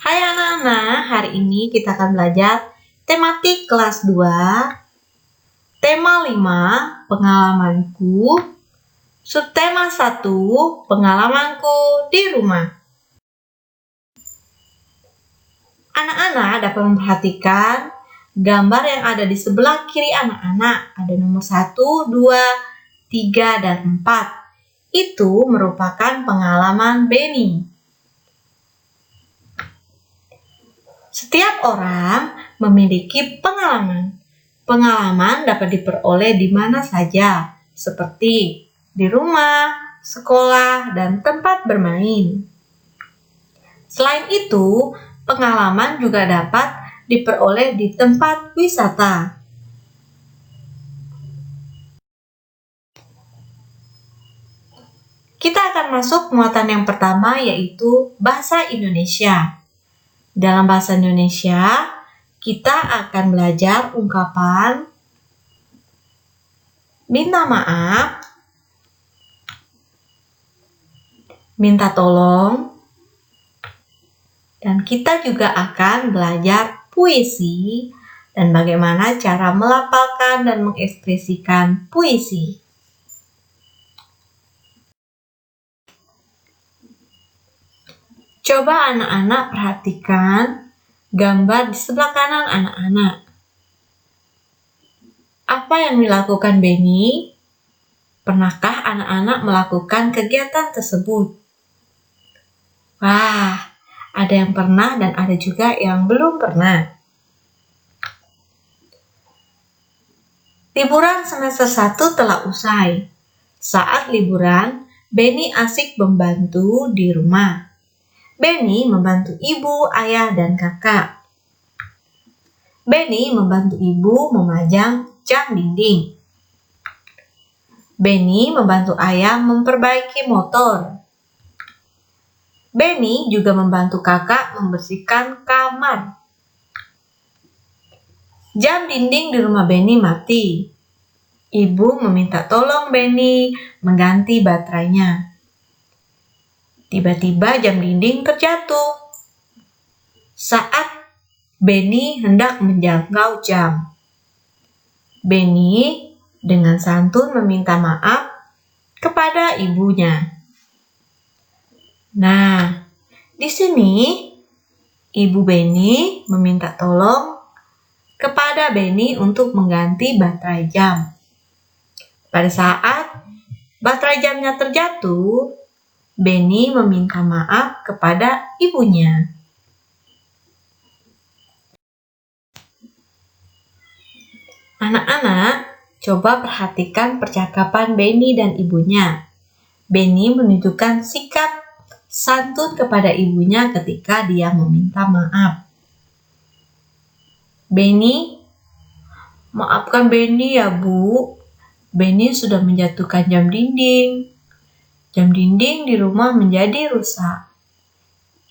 Hai anak-anak, hari ini kita akan belajar tematik kelas 2, tema 5, pengalamanku, subtema 1, pengalamanku di rumah. Anak-anak dapat memperhatikan gambar yang ada di sebelah kiri anak-anak. Ada nomor 1, 2, 3, dan 4. Itu merupakan pengalaman Benny. Setiap orang memiliki pengalaman. Pengalaman dapat diperoleh di mana saja, seperti di rumah, sekolah, dan tempat bermain. Selain itu, pengalaman juga dapat diperoleh di tempat wisata. Kita akan masuk muatan yang pertama, yaitu bahasa Indonesia. Dalam bahasa Indonesia, kita akan belajar ungkapan minta maaf, minta tolong, dan kita juga akan belajar puisi dan bagaimana cara melafalkan dan mengekspresikan puisi. Coba anak-anak perhatikan gambar di sebelah kanan anak-anak. Apa yang dilakukan Benny? Pernahkah anak-anak melakukan kegiatan tersebut? Wah, ada yang pernah dan ada juga yang belum pernah. Liburan semester 1 telah usai. Saat liburan, Benny asik membantu di rumah. Benny membantu ibu, ayah, dan kakak. Benny membantu ibu memajang jam dinding. Benny membantu ayah memperbaiki motor. Benny juga membantu kakak membersihkan kamar. Jam dinding di rumah Benny mati. Ibu meminta tolong Benny mengganti baterainya. Tiba-tiba jam dinding terjatuh. Saat Benny hendak menjangkau jam, Benny dengan santun meminta maaf kepada ibunya. Nah, di sini ibu Benny meminta tolong kepada Benny untuk mengganti baterai jam. Pada saat baterai jamnya terjatuh, Benny meminta maaf kepada ibunya. Anak-anak, coba perhatikan percakapan Benny dan ibunya. Benny menunjukkan sikap santun kepada ibunya ketika dia meminta maaf. Benny, maafkan Benny ya Bu. Benny sudah menjatuhkan jam dinding. Jam dinding di rumah menjadi rusak.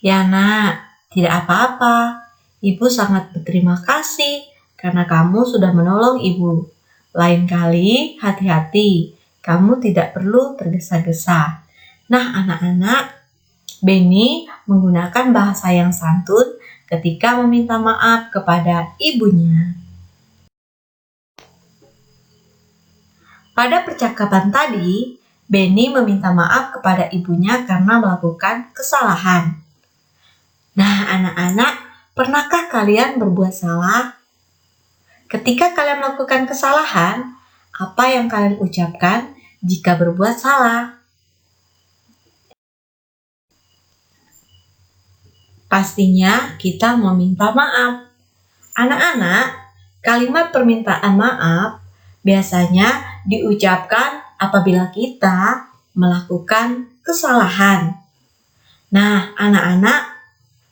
Ya nak, tidak apa-apa. Ibu sangat berterima kasih karena kamu sudah menolong ibu. Lain kali hati-hati, kamu tidak perlu tergesa-gesa. Nah anak-anak, Benny menggunakan bahasa yang santun ketika meminta maaf kepada ibunya. Pada percakapan tadi, Benny meminta maaf kepada ibunya karena melakukan kesalahan. Nah, anak-anak, pernahkah kalian berbuat salah? Ketika kalian melakukan kesalahan, apa yang kalian ucapkan jika berbuat salah? Pastinya kita meminta maaf. Anak-anak, kalimat permintaan maaf biasanya diucapkan apabila kita melakukan kesalahan. Nah, anak-anak,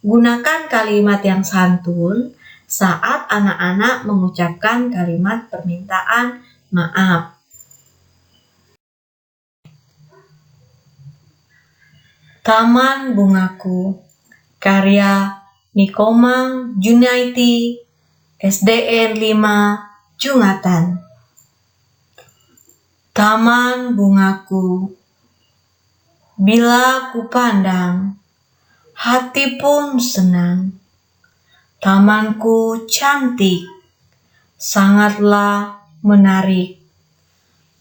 gunakan kalimat yang santun saat anak-anak mengucapkan kalimat permintaan maaf. Taman Bungaku, karya Nikomang Junaiti, SDN 5, Jungatan. Taman bungaku, bila kupandang, hati pun senang. Tamanku cantik, sangatlah menarik.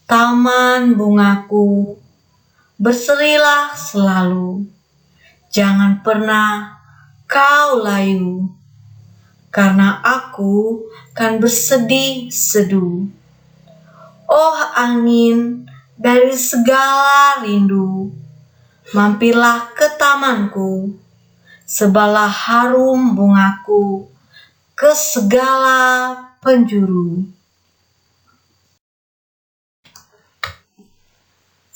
Taman bungaku, berserilah selalu. Jangan pernah kau layu, karena aku kan bersedih-seduh. Oh angin dari segala rindu, mampirlah ke tamanku, sebalah harum bungaku ke segala penjuru.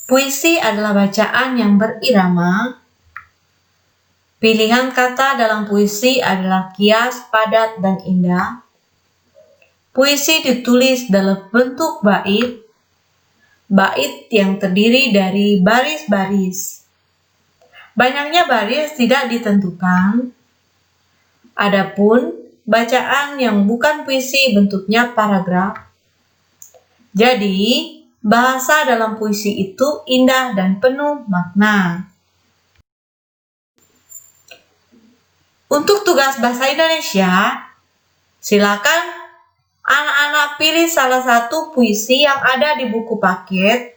Puisi adalah bacaan yang berirama. Pilihan kata dalam puisi adalah kias, padat, dan indah. Puisi ditulis dalam bentuk bait. Bait yang terdiri dari baris-baris. Banyaknya baris tidak ditentukan. Adapun bacaan yang bukan puisi bentuknya paragraf. Jadi, bahasa dalam puisi itu indah dan penuh makna. Untuk tugas bahasa Indonesia, silakan anak-anak pilih salah satu puisi yang ada di buku paket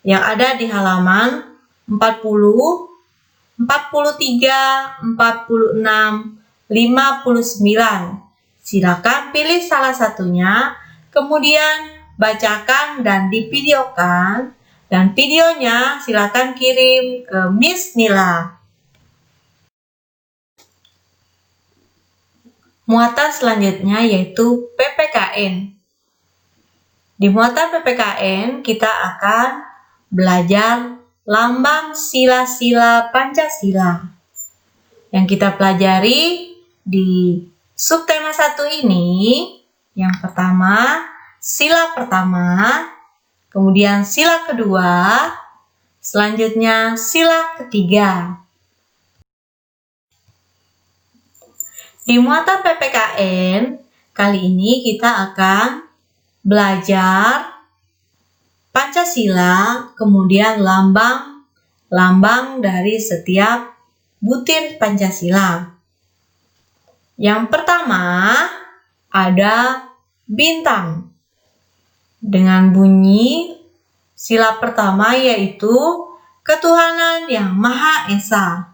yang ada di halaman 40, 43, 46, 59. Silakan pilih salah satunya, kemudian bacakan dan divideokan, dan videonya silakan kirim ke Miss Nila. Muatan selanjutnya yaitu PPKN. Di muatan PPKN kita akan belajar lambang sila-sila Pancasila. Yang kita pelajari di subtema 1 ini, yang pertama, sila pertama, kemudian sila kedua, selanjutnya sila ketiga. Di muatan PPKN, kali ini kita akan belajar Pancasila, kemudian lambang dari setiap butir Pancasila. Yang pertama ada bintang. Dengan bunyi sila pertama yaitu ketuhanan yang Maha Esa.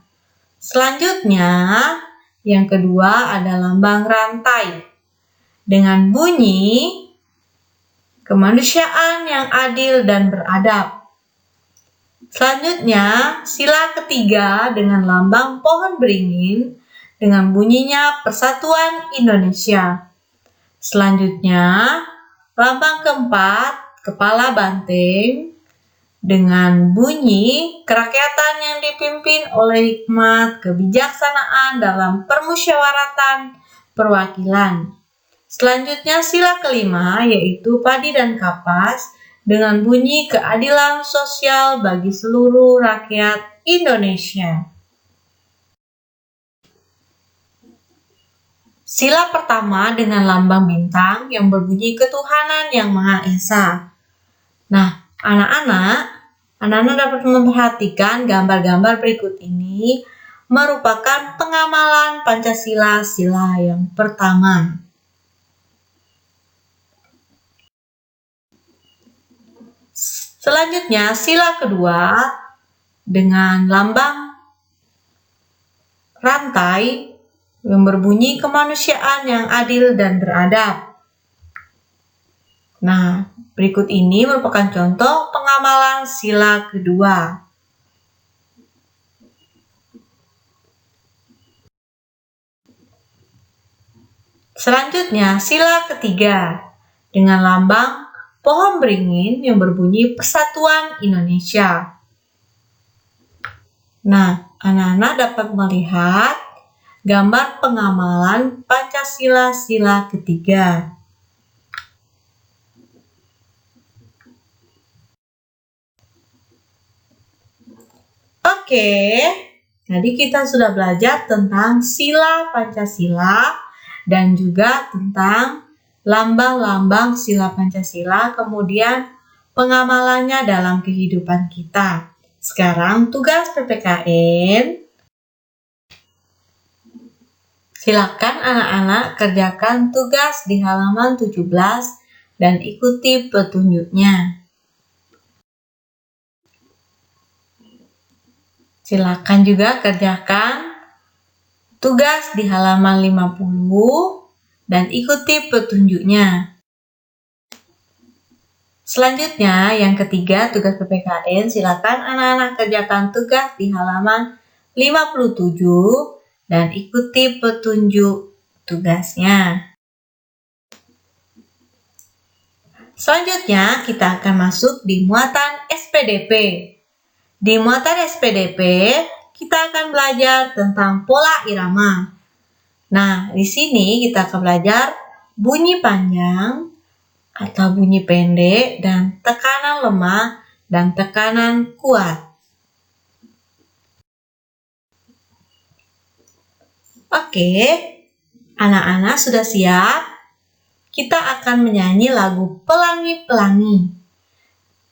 Selanjutnya, yang kedua ada lambang rantai. Dengan bunyi kemanusiaan yang adil dan beradab. Selanjutnya, sila ketiga dengan lambang pohon beringin dengan bunyinya Persatuan Indonesia. Selanjutnya, lambang keempat, kepala banteng dengan bunyi kerakyatan yang dipimpin oleh hikmat kebijaksanaan dalam permusyawaratan perwakilan. Selanjutnya, sila kelima yaitu padi dan kapas dengan bunyi keadilan sosial bagi seluruh rakyat Indonesia. Sila pertama dengan lambang bintang yang berbunyi ketuhanan yang Maha Esa. Nah, anak-anak dapat memperhatikan gambar-gambar berikut ini merupakan pengamalan Pancasila sila yang pertama. Selanjutnya, sila kedua dengan lambang rantai yang berbunyi kemanusiaan yang adil dan beradab. Nah, berikut ini merupakan contoh pengamalan sila kedua. Selanjutnya, sila ketiga dengan lambang pohon beringin yang berbunyi Persatuan Indonesia. Nah, anak-anak dapat melihat gambar pengamalan Pancasila sila ketiga. Oke, jadi kita sudah belajar tentang sila Pancasila dan juga tentang lambang-lambang sila Pancasila, kemudian pengamalannya dalam kehidupan kita. Sekarang tugas PPKN Silakan anak-anak kerjakan tugas di halaman 17 dan ikuti petunjuknya. Silakan juga kerjakan tugas di halaman 50 dan ikuti petunjuknya. Selanjutnya, yang ketiga, tugas PPKN. Silakan anak-anak kerjakan tugas di halaman 57 dan ikuti petunjuk tugasnya. Selanjutnya, kita akan masuk di muatan SPDP. Di muatan SPDP, kita akan belajar tentang pola irama. Nah, di sini kita akan belajar bunyi panjang atau bunyi pendek dan tekanan lemah dan tekanan kuat. Oke, anak-anak sudah siap? Kita akan menyanyi lagu Pelangi-Pelangi.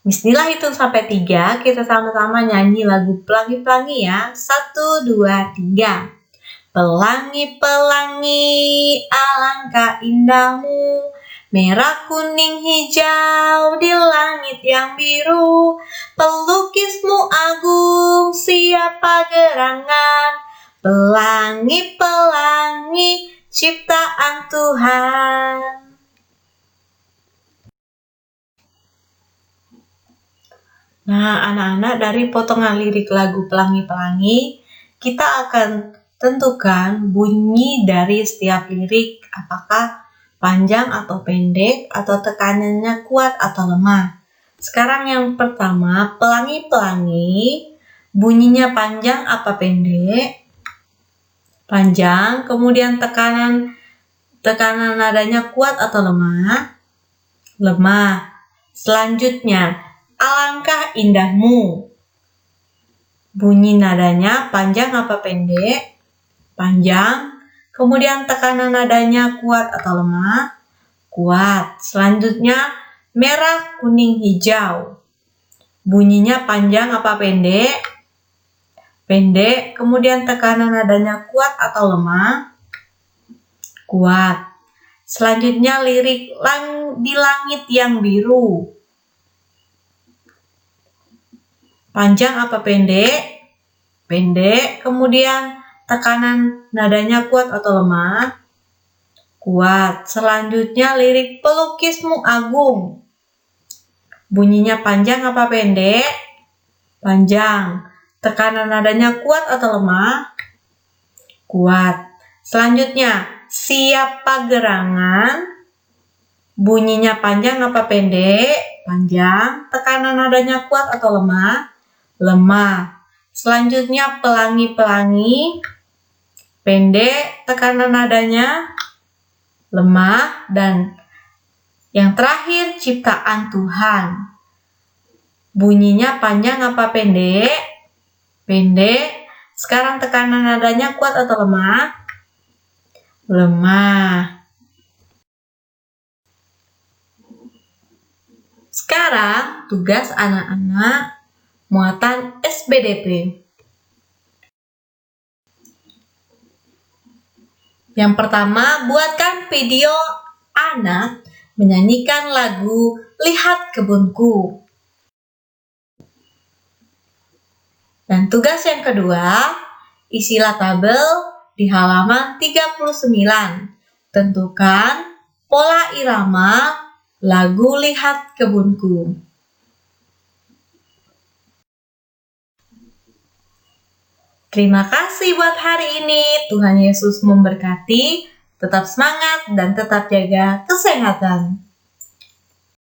Bismillah, hitung sampai 3, kita sama-sama nyanyi lagu Pelangi-Pelangi ya. 1, 2, 3. Pelangi-pelangi, alangkah indahmu, merah, kuning, hijau di langit yang biru. Pelukismu agung, siapa gerangan, pelangi-pelangi, ciptaan Tuhan. Nah, anak-anak, dari potongan lirik lagu Pelangi-Pelangi, kita akan tentukan bunyi dari setiap lirik, apakah panjang atau pendek, atau tekanannya kuat atau lemah. Sekarang yang pertama, pelangi-pelangi, bunyinya panjang apa pendek? Panjang. Kemudian tekanan nadanya kuat atau lemah? Lemah. Selanjutnya, alangkah indahmu, bunyi nadanya panjang apa pendek? Panjang. Kemudian tekanan nadanya kuat atau lemah? Kuat. Selanjutnya, merah, kuning, hijau, bunyinya panjang apa pendek? Pendek. Kemudian tekanan nadanya kuat atau lemah? Kuat. Selanjutnya, lirik di langit yang biru, panjang apa pendek? Pendek. Kemudian tekanan nadanya kuat atau lemah? Kuat. Selanjutnya, lirik pelukismu agung, bunyinya panjang apa pendek? Panjang. Tekanan nadanya kuat atau lemah? Kuat. Selanjutnya, siapa gerangan, bunyinya panjang apa pendek? Panjang. Tekanan nadanya kuat atau lemah? Lemah. Selanjutnya, pelangi-pelangi, pendek, tekanan nadanya lemah. Dan yang terakhir, ciptaan Tuhan, bunyinya panjang apa pendek? Pendek. Sekarang tekanan nadanya kuat atau lemah? Lemah. Sekarang tugas anak-anak muatan SPDP. Yang pertama, buatkan video anak menyanyikan lagu Lihat Kebunku. Dan tugas yang kedua, isilah tabel di halaman 39. Tentukan pola irama lagu Lihat Kebunku. Terima kasih buat hari ini. Tuhan Yesus memberkati. Tetap semangat dan tetap jaga kesehatan.